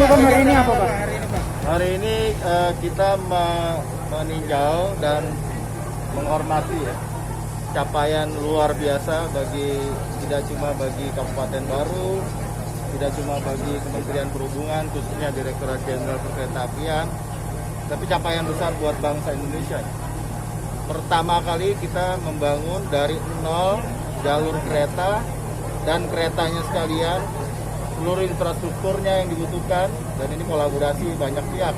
itu Bang hari ini apa Pak? Hari ini kita meninjau dan menghormati ya capaian luar biasa tidak cuma bagi Kabupaten Baru, tidak cuma bagi Kementerian Perhubungan khususnya Direktorat Jenderal Perkeretaapian, tapi capaian besar buat bangsa Indonesia. Pertama kali kita membangun dari nol jalur kereta dan keretanya sekalian, seluruh infrastrukturnya yang dibutuhkan, dan ini kolaborasi banyak pihak.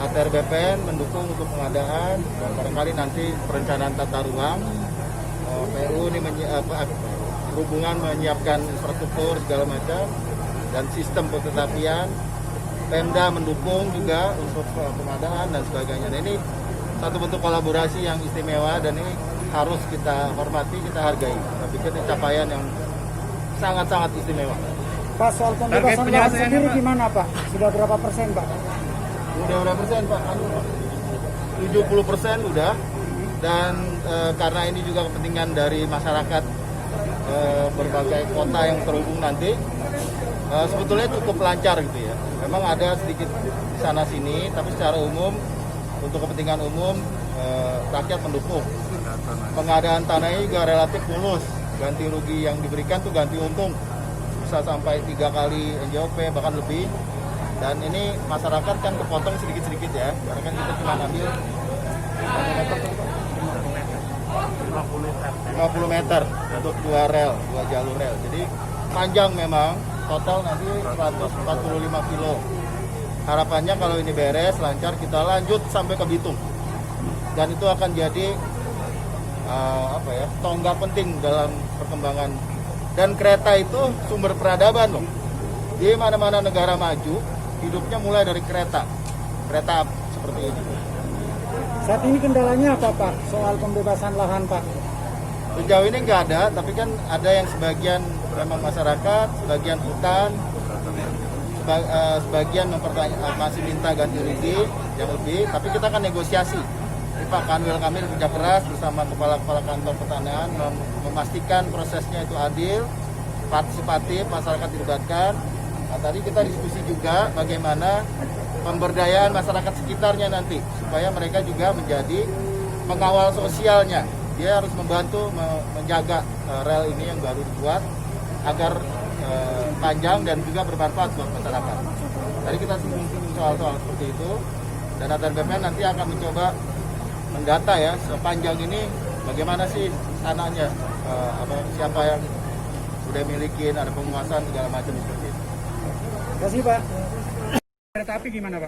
ATR BPN mendukung untuk pengadaan dan barangkali nanti perencanaan tata ruang. PU ini perhubungan menyiapkan infrastruktur segala macam dan sistem perkeretaapian. Pemda mendukung juga untuk pengadaan dan sebagainya. Nah, ini satu bentuk kolaborasi yang istimewa dan ini harus kita hormati, kita hargai. Saya pikir ini capaian yang sangat-sangat istimewa. Pak, soal pembebasan lahan sendiri gimana Pak? Sudah berapa persen Pak? Udah berapa persen Pak? 70% udah. Dan karena ini juga kepentingan dari masyarakat berbagai kota yang terhubung nanti, sebetulnya cukup lancar gitu ya. Memang ada sedikit sana sini, tapi secara umum untuk kepentingan umum rakyat mendukung. Pengadaan tanahnya juga relatif mulus. Ganti rugi yang diberikan tuh ganti untung bisa sampai 3 kali NJOP bahkan lebih. Dan ini masyarakat kan kepotong sedikit-sedikit ya, karena kan kita cuma ambil 50 meter untuk 2 jalur rel. Jadi panjang memang, total nanti 145 kilo. Harapannya kalau ini beres, lancar, kita lanjut sampai ke Bitung. Dan itu akan jadi tonggak penting dalam perkembangan. Dan kereta itu sumber peradaban loh. Di mana-mana negara maju, hidupnya mulai dari kereta seperti ini. Saat ini kendalanya apa Pak? Soal pembebasan lahan Pak? Sejauh ini nggak ada, tapi kan ada yang sebagian memang masyarakat, sebagian hutan, sebagian masih minta ganti rugi yang lebih, tapi kita akan negosiasi. Pak Kanwil kami kerja keras bersama kepala-kepala kantor pertanian memastikan prosesnya itu adil, partisipatif, masyarakat dilibatkan. Nah, tadi kita diskusi juga bagaimana pemberdayaan masyarakat sekitarnya nanti, supaya mereka juga menjadi pengawal sosialnya. Dia harus membantu menjaga rel ini yang baru dibuat agar panjang dan juga bermanfaat buat masyarakat. Tadi kita singgung soal-soal seperti itu, dan ATR BPN nanti akan mencoba mendata ya sepanjang ini bagaimana sih tanahnya, siapa yang sudah milikin, ada penguasaan segala macam seperti itu. Terima kasih Pak. Kereta api gimana Pak?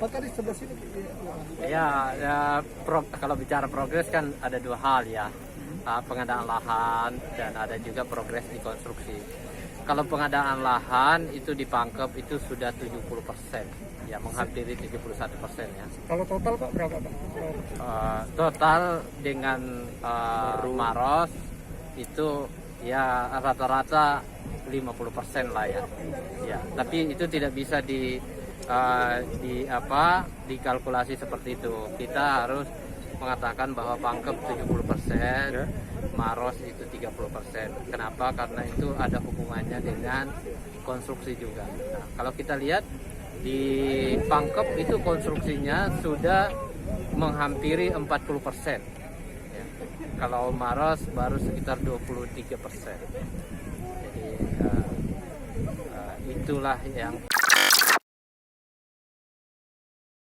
Kalau bicara progres kan ada 2 hal ya, pengadaan lahan dan ada juga progres di konstruksi. Kalau pengadaan lahan itu di Pangkep itu sudah 70%, ya menghampiri 71% ya. Kalau total Pak berapa Pak? Total dengan Maros itu ya rata-rata 50% lah ya. Ya, tapi itu tidak bisa dikalkulasi seperti itu. Kita harus mengatakan bahwa Pangkep 70%, Maros itu 30%. Kenapa? Karena itu ada hubungannya dengan konstruksi juga. Nah, kalau kita lihat di Pangkep itu konstruksinya sudah menghampiri 40%. Ya. Kalau Maros baru sekitar 23%. Jadi itulah yang